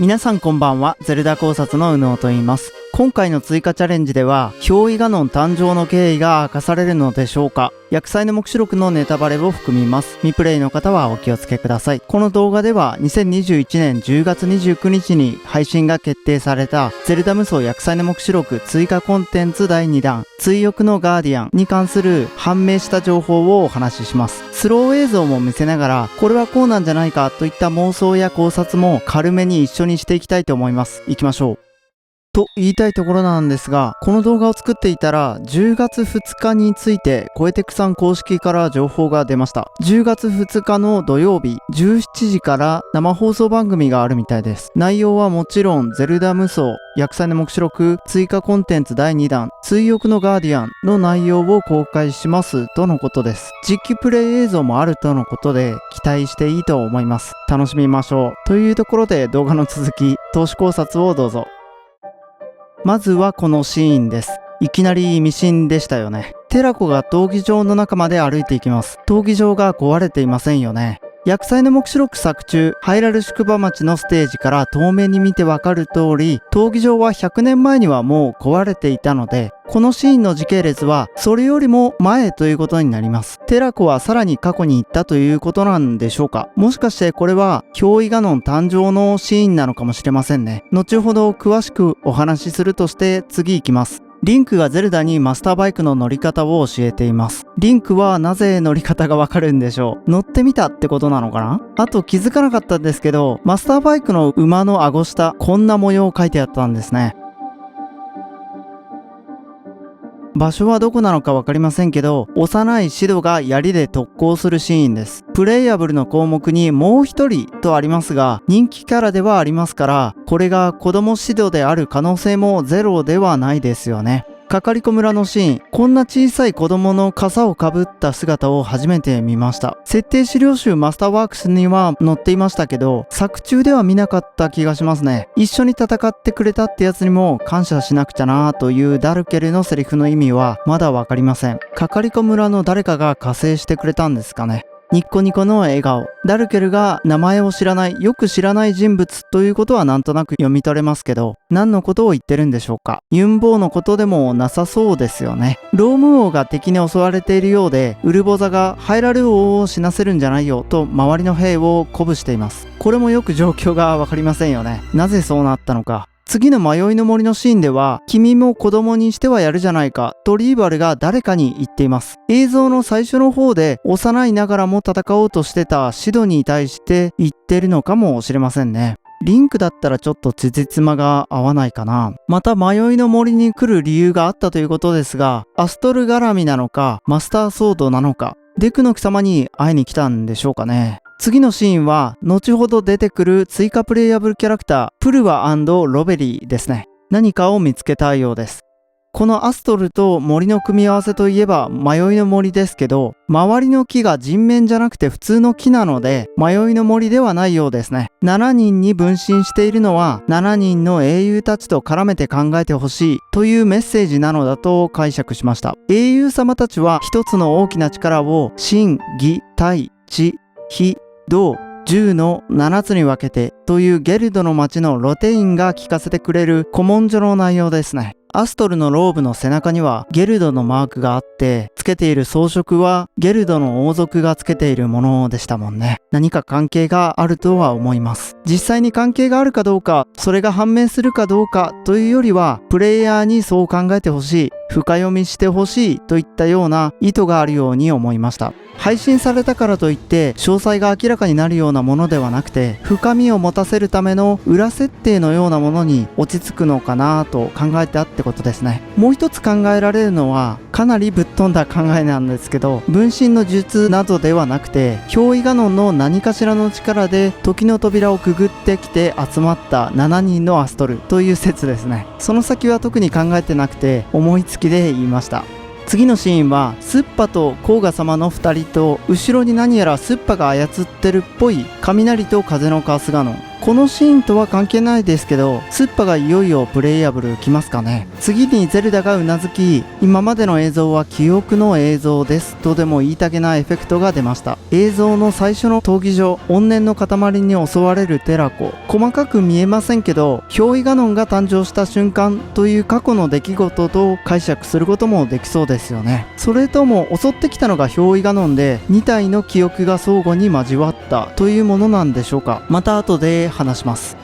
皆さんこんばんは。ゼルダ考察の宇野と言います。今回の追加チャレンジでは憑依ガノン誕生の経緯が明かされるのでしょうか。薬剤の目視録のネタバレを含みます。未プレイの方はお気をつけください。この動画では2021年10月29日に配信が決定されたゼルダ無双薬剤の目視録追加コンテンツ第2弾追憶のガーディアンに関する判明した情報をお話しします。スロー映像も見せながらこれはこうなんじゃないかといった妄想や考察も軽めに一緒にしていきたいと思います。行きましょう。と言いたいところなんですが、この動画を作っていたら10月2日についてコエテクさん公式から情報が出ました。10月2日の土曜日17時から生放送番組があるみたいです。内容はもちろんゼルダ無双薬剤の目視録追加コンテンツ第2弾追憶のガーディアンの内容を公開しますとのことです。実機プレイ映像もあるとのことで期待していいと思います。楽しみましょう。というところで動画の続き投資考察をどうぞ。まずはこのシーンです。いきなり意味深でしたよね。テラコが闘技場の中まで歩いていきます。闘技場が壊れていませんよね。薬剤の目視録作中ハイラル宿場町のステージから遠目に見てわかる通り闘技場は100年前にはもう壊れていたので、このシーンの時系列はそれよりも前ということになります。テラコはさらに過去に行ったということなんでしょうか。もしかしてこれは憑依ガノン誕生のシーンなのかもしれませんね。後ほど詳しくお話しするとして次行きます。リンクがゼルダにマスターバイクの乗り方を教えています。リンクはなぜ乗り方がわかるんでしょう。乗ってみたってことなのかな。あと気づかなかったんですけど、マスターバイクの馬の顎下、こんな模様書いてあったんですね。場所はどこなのかわかりませんけど、幼いシドが槍で特攻するシーンです。プレイヤブルの項目にもう一人とありますが、人気キャラではありますから、これが子供シドである可能性もゼロではないですよね。かかりこ村のシーン、こんな小さい子供の傘をかぶった姿を初めて見ました。設定資料集マスターワークスには載っていましたけど、作中では見なかった気がしますね。一緒に戦ってくれたってやつにも感謝しなくちゃなーというダルケルのセリフの意味はまだわかりません。かかりこ村の誰かが加勢してくれたんですかね。ニッコニコの笑顔。ダルケルが名前を知らない、よく知らない人物ということはなんとなく読み取れますけど、何のことを言ってるんでしょうか。ユンボウのことでもなさそうですよね。ローム王が敵に襲われているようで、ウルボザがハイラル王を死なせるんじゃないよと周りの兵を鼓舞しています。これもよく状況がわかりませんよね。なぜそうなったのか。次の迷いの森のシーンでは、君も子供にしてはやるじゃないかとリーバルが誰かに言っています。映像の最初の方で幼いながらも戦おうとしてたシドに対して言ってるのかもしれませんね。リンクだったらちょっと辻褄が合わないかな。また迷いの森に来る理由があったということですが、アストル絡みなのかマスターソードなのか、デクの貴様に会いに来たんでしょうかね。次のシーンは後ほど出てくる追加プレイヤブルキャラクタープルワ&ロベリーですね。何かを見つけたようです。このアストルと森の組み合わせといえば迷いの森ですけど、周りの木が人面じゃなくて普通の木なので迷いの森ではないようですね。7人に分身しているのは7人の英雄たちと絡めて考えてほしいというメッセージなのだと解釈しました。英雄様たちは一つの大きな力を心、技、体、知、非、道、10の7つに分けてというゲルドの町のロテインが聞かせてくれる古文書の内容ですね。アストルのローブの背中にはゲルドのマークがあって、つけている装飾はゲルドの王族がつけているものでしたもんね。何か関係があるとは思います。実際に関係があるかどうか、それが判明するかどうかというよりは、プレイヤーにそう考えてほしい、深読みしてほしいといったような意図があるように思いました。配信されたからといって詳細が明らかになるようなものではなくて、深みを持たせるための裏設定のようなものに落ち着くのかなと考えてあってことですね。もう一つ考えられるのはかなりぶっ飛んだ考えなんですけど、分身の術などではなくて憑依ガノンの何かしらの力で時の扉をくぐってきて集まった7人のアストルという説ですね。その先は特に考えてなくて思いつきで言いました。次のシーンはスッパとコウガ様の2人と後ろに何やらスッパが操ってるっぽい雷と風のカスガノン、このシーンとは関係ないですけど、スッパがいよいよプレイヤブル来ますかね。次にゼルダがうなずき、今までの映像は記憶の映像ですとでも言いたげなエフェクトが出ました。映像の最初の闘技場、怨念の塊に襲われるテラコ、細かく見えませんけど、憑依ガノンが誕生した瞬間という過去の出来事と解釈することもできそうですよね。それとも襲ってきたのが憑依ガノンで2体の記憶が相互に交わったというものなんでしょうか。また後で話します。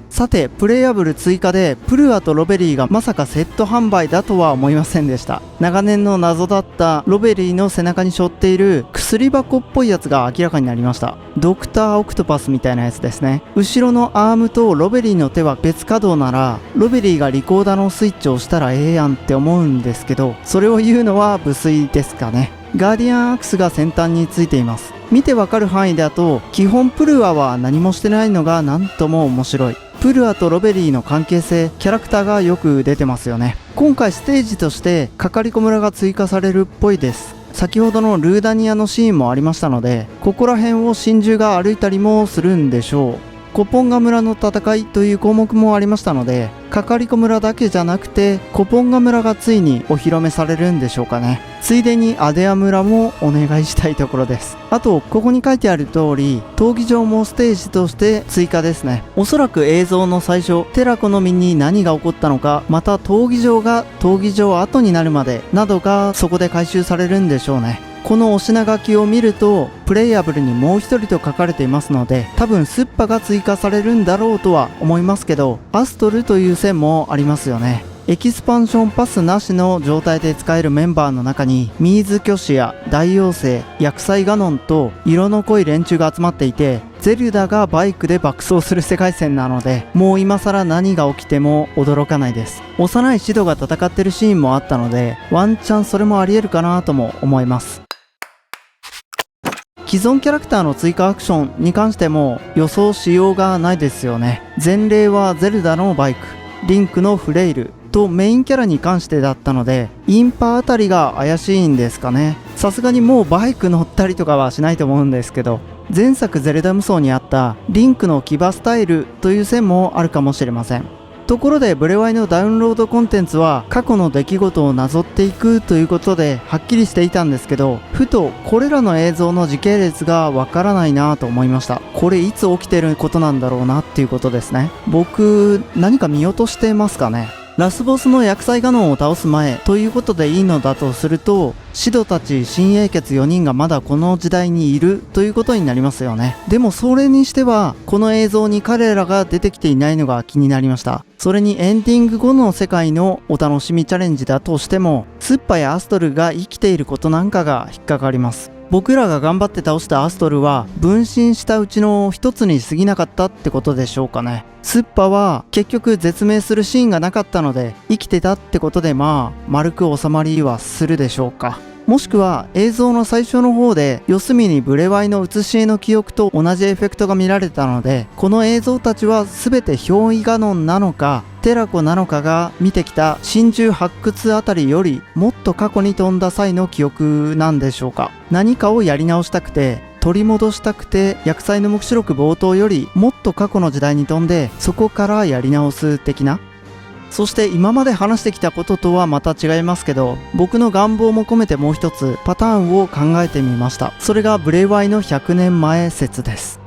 さて、プレイヤブル追加でプルアとロベリーがまさかセット販売だとは思いませんでした。長年の謎だったロベリーの背中に背負っている薬箱っぽいやつが明らかになりました。ドクターオクトパスみたいなやつですね。後ろのアームとロベリーの手は別稼働なら、ロベリーがリコーダーのスイッチを押したらええやんって思うんですけど、それを言うのは無粋ですかね。ガーディアンアクスが先端についています。見てわかる範囲だと、基本プルアは何もしてないのがなんとも面白い。プルアとロベリーの関係性、キャラクターがよく出てますよね。今回ステージとしてかかりこ村が追加されるっぽいです。先ほどのルーダニアのシーンもありましたので、ここら辺を真珠が歩いたりもするんでしょう。コポンガ村の戦いという項目もありましたので、かかりこ村だけじゃなくてコポンガ村がついにお披露目されるんでしょうかね。ついでにアデア村もお願いしたいところです。あとここに書いてある通り、闘技場もステージとして追加ですね。おそらく映像の最初、テラコの身に何が起こったのか、また闘技場が闘技場後になるまでなどがそこで回収されるんでしょうね。このお品書きを見るとプレイヤブルにもう一人と書かれていますので、多分スッパが追加されるんだろうとは思いますけど、アストルという線もありますよね。エキスパンションパスなしの状態で使えるメンバーの中にミーズ巨子や大妖精、薬剤ガノンと色の濃い連中が集まっていて、ゼルダがバイクで爆走する世界線なので、もう今更何が起きても驚かないです。幼いシドが戦ってるシーンもあったので、ワンチャンそれもありえるかなとも思います。既存キャラクターの追加アクションに関しても予想しようがないですよね。前例はゼルダのバイク、リンクのフレイルとメインキャラに関してだったので、インパあたりが怪しいんですかね。さすがにもうバイク乗ったりとかはしないと思うんですけど、前作ゼルダ無双にあったリンクの騎馬スタイルという線もあるかもしれません。ところでブレワイのダウンロードコンテンツは過去の出来事をなぞっていくということではっきりしていたんですけど、ふとこれらの映像の時系列がわからないなと思いました。これいつ起きてることなんだろうなっていうことですね。僕何か見落としてますかね。ラスボスの薬剤ガノンを倒す前ということでいいのだとすると、シドたち新英傑4人がまだこの時代にいるということになりますよね。でもそれにしてはこの映像に彼らが出てきていないのが気になりました。それにエンディング後の世界のお楽しみチャレンジだとしても、スッパやアストルが生きていることなんかが引っかかります。僕らが頑張って倒したアストルは分身したうちの一つに過ぎなかったってことでしょうかね。スッパは結局絶命するシーンがなかったので生きてたってことで、丸く収まりはするでしょうか。もしくは映像の最初の方で四隅にブレワイの写し絵の記憶と同じエフェクトが見られたので、この映像たちは全て憑依ガノンなのかテラコなのかが見てきた真珠発掘あたりよりもっと過去に飛んだ際の記憶なんでしょうか。何かをやり直したくて取り戻したくて、薬剤の目視録冒頭よりもっと過去の時代に飛んでそこからやり直す的な。そして今まで話してきたこととはまた違いますけど、僕の願望も込めてもう一つパターンを考えてみました。それがブレワイの100年前説です。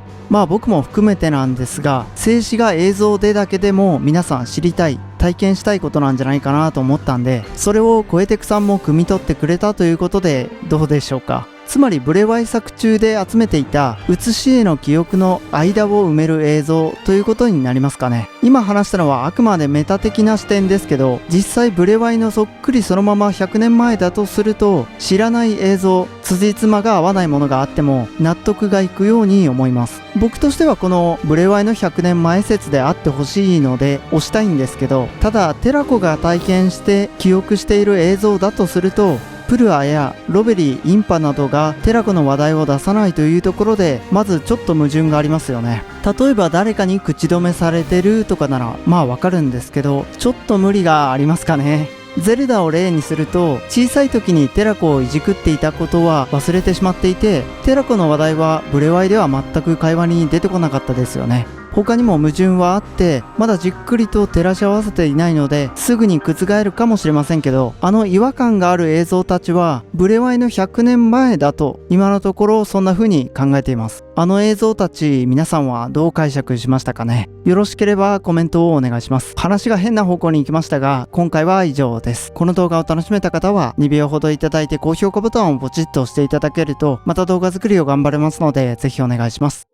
僕も含めてなんですが、静止画映像でだけでも皆さん知りたい、体験したいことなんじゃないかなと思ったんで、それをコエテクさんも汲み取ってくれたということでどうでしょうか。つまりブレワイ作中で集めていた写し絵の記憶の間を埋める映像ということになりますかね。今話したのはあくまでメタ的な視点ですけど、実際ブレワイのそっくりそのまま100年前だとすると、知らない映像、辻褄が合わないものがあっても納得がいくように思います。僕としてはこのブレワイの100年前説であってほしいので押したいんですけど、ただテラコが体験して記憶している映像だとすると、プルアやロベリー、インパなどがテラコの話題を出さないというところで、まずちょっと矛盾がありますよね。例えば誰かに口止めされてるとかならわかるんですけど、ちょっと無理がありますかね。ゼルダを例にすると、小さい時にテラコをいじくっていたことは忘れてしまっていて、テラコの話題はブレワイでは全く会話に出てこなかったですよね。他にも矛盾はあって、まだじっくりと照らし合わせていないので、すぐに覆るかもしれませんけど、あの違和感がある映像たちは、ブレワイの100年前だと、今のところそんな風に考えています。あの映像たち、皆さんはどう解釈しましたかね？よろしければコメントをお願いします。話が変な方向に行きましたが、今回は以上です。この動画を楽しめた方は、2秒ほどいただいて高評価ボタンをポチッと押していただけると、また動画作りを頑張れますので、ぜひお願いします。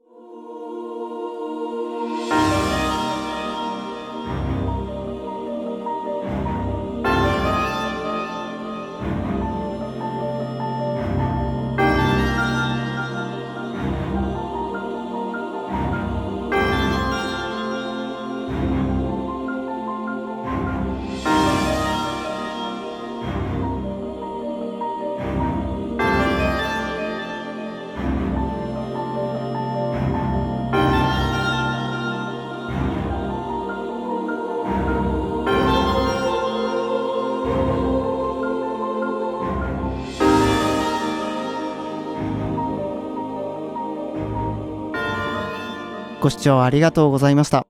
ご視聴ありがとうございました。